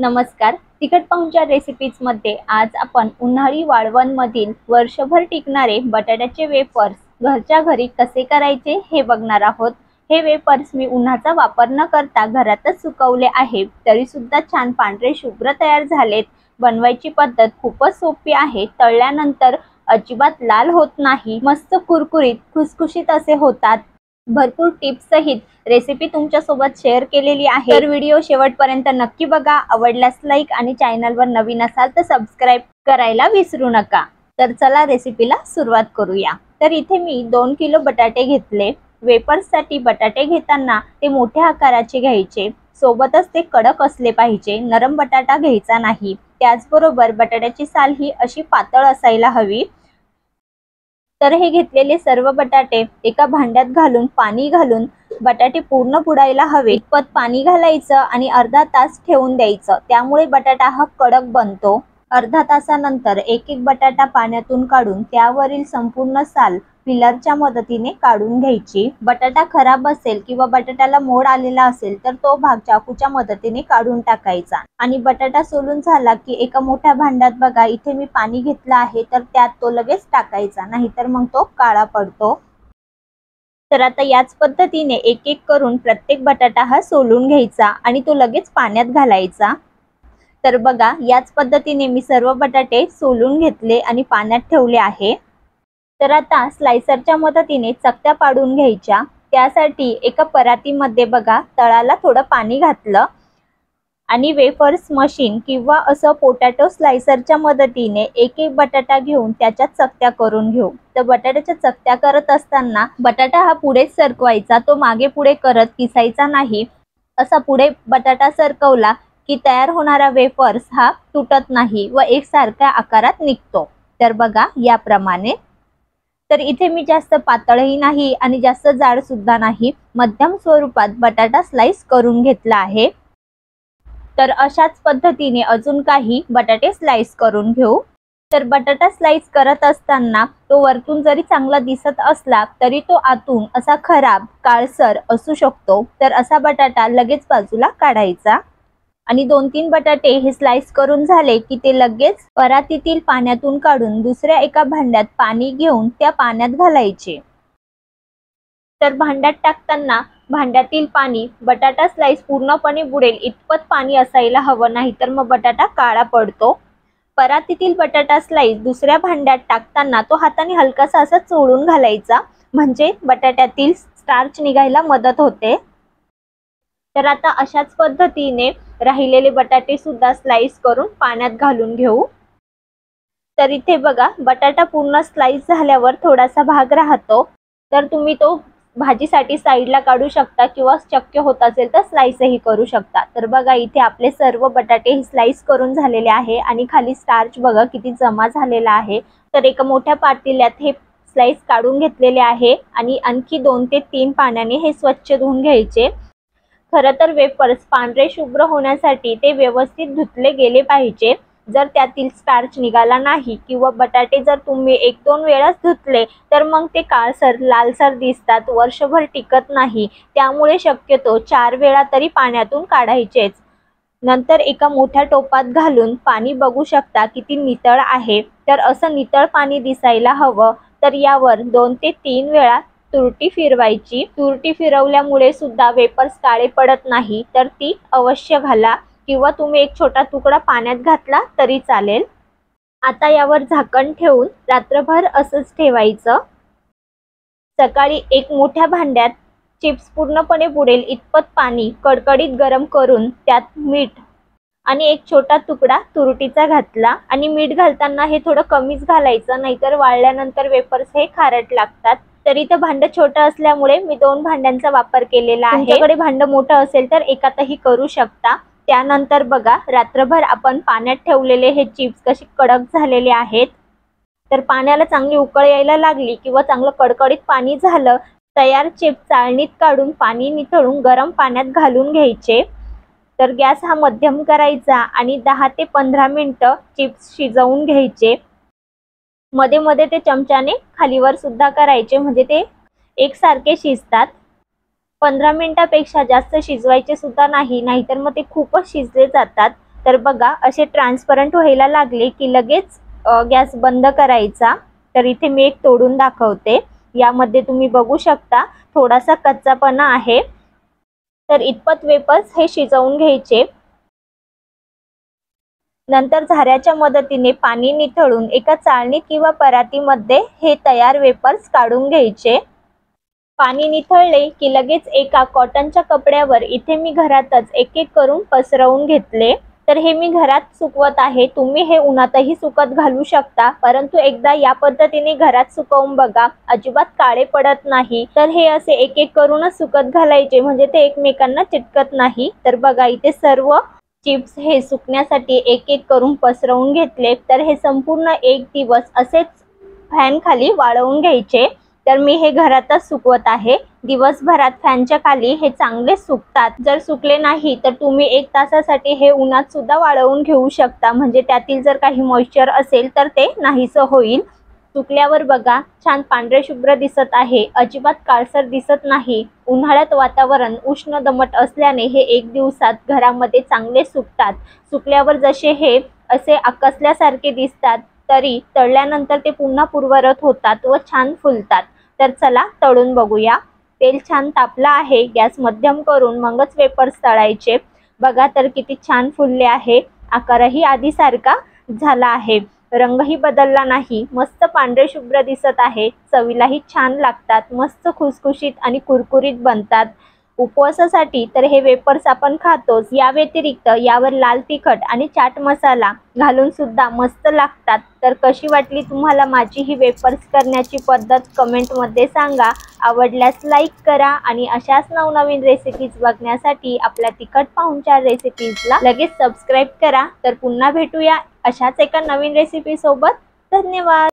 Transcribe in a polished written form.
नमस्कार. तिखट पाहुणचार रेसिपीजमध्ये आज आपण उन्हाळी वाळवणमधील वर्षभर टिकणारे बटाट्याचे वेफर्स घरच्या घरी कसे करायचे हे बघणार आहोत. हे वेफर्स मी उन्हाचा वापर न करता घरातच सुकवले आहे, तरी सुद्धा छान पांढरे शुभ्र तयार झालेत. बनवायची पद्धत खूपच सोपी आहे. तळल्यानंतर अजिबात लाल होत नाही, मस्त कुरकुरीत खुसखुशीत असे होतात. भरपूर टिप्स सहित रेसिपी तुमच्या सोबत शेअर केलेली आहे, तर व्हिडिओ शेवटपर्यंत नक्की बघा. आवडल्यास लाईक आणि चॅनलवर नवीन असाल तर सबस्क्राइब करायला विसरू नका. तर चला रेसिपीला सुरुवात करूया. तर इथे मी 2 किलो बटाटे घेतले. वेफर्ससाठी बटाटे घेताना ते मोठ्या आकाराचे घ्यायचे, सोबतच ते कडक असले पाहिजे, नरम बटाटा घ्यायचा नाही. त्याचबरोबर बटाट्याची साल ही अशी पातळ असायला हवी. तर हे घेतलेले सर्व बटाटे एका भांड्यात घालून पाणी घालून बटाटे पूर्ण बुडायला हवे इतपत पाणी घालायचं आणि अर्धा तास ठेवून द्यायचं. त्यामुळे बटाटा हा कडक बनतो. अर्धा तासानंतर एक एक बटाटा पाण्यातून काढून त्यावरील संपूर्ण साल पिलरच्या मदतीने काढून घ्यायची. बटाटा खराब असेल किंवा बटाट्याला मोड आलेला असेल तर तो भाग चाकूच्या मदतीने काढून टाकायचा. आणि बटाटा सोलून झाला की एका मोठ्या भांड्यात बघा इथे मी पाणी घेतलं आहे, तर त्यात तो लगेच टाकायचा, नाहीतर मग तो काळा पडतो. तर आता याच पद्धतीने एक एक करून प्रत्येक बटाटा हा सोलून घ्यायचा आणि तो लगेच पाण्यात घालायचा. तर बघा याच पद्धतीने मी सर्व बटाटे सोलून घेतले आणि पाण्यात ठेवले आहे. तर आता स्लायसरच्या मदतीने चकत्या पाडून घ्यायच्या. त्यासाठी एका परातीमध्ये बघा तळाला थोडं पाणी घातलं आणि वेफर्स मशीन किंवा असं पोटॅटो स्लायसरच्या मदतीने एक एक बटाटा घेऊन त्याच्या चकत्या करून घेऊ. तर बटाट्याच्या चकत्या करत असताना बटाटा हा पुढेच सरकवायचा, तो मागे पुढे करत किसायचा नाही. असा पुढे बटाटा सरकवला की तयार होणारा वेफर्स हा तुटत नाही व एकसारख्या आकारात निघतो. तर बघा याप्रमाणे. तर इथे मी जास्त पातळही नाही आणि जास्त जाड सुद्धा नाही, मध्यम स्वरूपात बटाटा स्लाइस करून घेतला आहे. तर अशाच पद्धतीने अजून काही बटाटे स्लाइस करून घेऊ. तर बटाटा स्लाइस करत असताना तो वरतून जरी चांगला दिसत असला तरी तो आतून असा खराब काळसर असू शकतो. तर असा बटाटा लगेच बाजूला काढायचा. आणि 2-3 बटाटे हे स्लाइस करून झाले की ते लगेच परातीतील पाण्यातून काढून दुसऱ्या एका भांड्यात पाणी घेऊन त्या पाण्यात घालायचे. तर भांड्यात टाकताना भांड्यातील पाणी बटाटा स्लाइस पूर्णपणे बुडेल इतपत पाणी असायला हवं, नाही तर मग बटाटा काळा पडतो. परातीतील बटाटा स्लाइस दुसऱ्या भांड्यात टाकताना तो हाताने हलकासा असा चोळून घालायचा, म्हणजे बटाट्यातील स्टार्च निघायला मदत होते. तर आता अशाच पद्धतीने राहिलेले बटाटे सुद्धा स्लाइस करून पाण्यात घालून घेऊ. तर इथे बघा बटाटा पूर्ण स्लाइस झाल्यावर थोडासा भाग राहतो, तर तुम्ही तो भाजीसाठी साईडला काढू शकता किंवा शक्य होत असेल तर स्लाइसही करू शकता. तर बघा इथे आपले सर्व बटाटे हे स्लाइस करून झालेले आहे आणि खाली स्टार्च बघा किती जमा झालेला आहे. तर एका मोठ्या पातेल्यात हे स्लाइस काढून घेतलेले आहे आणि आणखी 2 ते 3 पाण्याने हे स्वच्छ धुवून घ्यायचे. खरं तर वेफर्स पांढरे शुभ्र होण्यासाठी ते व्यवस्थित धुतले गेले पाहिजे. जर त्यातील स्टार्च निघाला नाही किंवा बटाटे जर तुम्ही 1-2 वेळाच धुतले तर मग ते काळसर लालसर दिसतात, वर्षभर टिकत नाही. त्यामुळे शक्यतो 4 वेळा तरी पाण्यातून काढायचेच. नंतर एका मोठ्या टोपात घालून पाणी बघू शकता किती नितळ आहे. तर असं नितळ पाणी दिसायला हवं. तर यावर 2 ते 3 वेळा तुरटी फिरवायची. तुरटी फिरवल्यामुळे सुद्धा वेफर्स काळे पडत नाही, तर ती अवश्य घाला किंवा तुम्ही एक छोटा तुकडा पाण्यात घातला तरी चालेल. आता यावर झाकण ठेवून रात्रभर असंच ठेवायचं. सकाळी एक मोठ्या भांड्यात चिप्स पूर्णपणे बुडेल इतपत पाणी कडकडीत गरम करून त्यात मीठ आणि एक छोटा तुकडा तुरटीचा घातला. आणि मीठ घालताना हे थोडं कमीच घालायचं, नाहीतर वाळल्यानंतर वेफर्स हे खारट लागतात. तरी तर भांडं छोटं असल्यामुळे मी 2 भांड्यांचा वापर केलेला आहे. तुमच्याकडे भांडं मोठं असेल तर एकातही करू शकता. त्यानंतर बघा रात्रभर आपण पाण्यात ठेवलेले हे चिप्स कसे कडक झालेले आहेत. तर पाण्याला चांगली उकळ यायला लागली किंवा चांगलं कडकडीत पाणी झालं, तयार चिप्स चाळणीत काढून पाणी निथळून गरम पाण्यात घालून घ्यायचे. तर गॅस हा मध्यम करायचा आणि 10 ते 15 मिनिटं चिप्स शिजवून घ्यायचे. मध्ये मध्ये ते चमच्याने खालीवर सुद्धा करायचे, म्हणजे ते एकसारखे शिजतात. 15 मिनिटापेक्षा जास्त शिजवायचे सुद्धा नाही, नाहीतर मग ते खूपच शिजले जातात. तर बघा असे ट्रान्सपरंट व्हायला लागले की लगेच गॅस बंद करायचा। तर इथे मी एक तोडून दाखवते। यामध्ये तुम्ही बघू शकता थोडासा कच्चापणा आहे। तर इतपत वेफर्स हे शिजवून घ्यायचे। नंतर झाऱ्याच्या मदतीने पाणी निथळून एका चाळणीत किंवा परातीमध्ये हे तयार वेफर्स काढून घ्यायचे। पाणी निथळले की लगेच एका कॉटनच्या कपड्यावर इथे मी घरातच एक एक करून पसरवून घेतले। तर हे मी घरात सुकवत आहे, तुम्ही हे उन्हातही सुकत घालू शकता, परंतु एकदा या पद्धतीने घरात सुकवून बघा, अजिबात काळे पडत नाही। तर हे असे एक एक करूनच सुकत घालायचे, म्हणजे ते एकमेकांना चिटकत नाही। तर बघा इथे सर्व चिप्स हे सुकण्यासाठी एक एक करून पसरवून घेतले। तर हे संपूर्ण एक दिवस असेच फॅन खाली वाळवून घ्यायचे। तर मी हे घरातच सुकवत आहे। दिवसभरात फॅनच्या खाली हे चांगले सुकतात। जर सुकले नाही तर तुम्ही 1 तासासाठी हे उन्हात सुद्धा वाळवून घेऊ शकता, म्हणजे त्यातील जर काही मॉइश्चर असेल तर ते नाहीसं होईल। सुकल्यावर बघा छान पांढरे शुभ्र दिसत आहे, अजिबात काळसर दिसत नाही। उन्हाळ्यात वातावरण उष्ण दमट असल्याने हे 1 दिवसात घरामध्ये चांगले सुकतात। सुकल्यावर जसे हे असे आकसल्यासारखे दिसतात, तरी तळल्यानंतर ते पुन्हा पूर्वरत होतात व छान फुलतात। तर चला तळून बघूया। तेल छान तापलं आहे, गॅस मध्यम करून मगच वेफर्स तळायचे। बघा तर किती छान फुलले आहे, आकारही आधी सारखा झाला आहे, रंगही बदलला नाही, मस्त पांढरे शुभ्र दिसत आहे। चवीलाही छान लागतात, मस्त खुसखुशीत आणि कुरकुरीत बनतात। उपवासासाठी तर हे वेफर्स आपण खातोच, या व्यतिरिक्त यावर लाल तिखट आणि चाट मसाला घालून सुद्धा मस्त लागतात। तर कशी वाटली तुम्हाला माझी ही वेफर्स करण्याची पद्धत कमेंटमध्ये सांगा। आवडल्यास लाईक करा आणि अशाच नवनवीन रेसिपीज बघण्यासाठी आपल्या तिखट पाहुणचार रेसिपीजला लगेच सबस्क्राईब करा। तर पुन्हा भेटूया अशाच एका नवीन रेसिपी सोबत। धन्यवाद।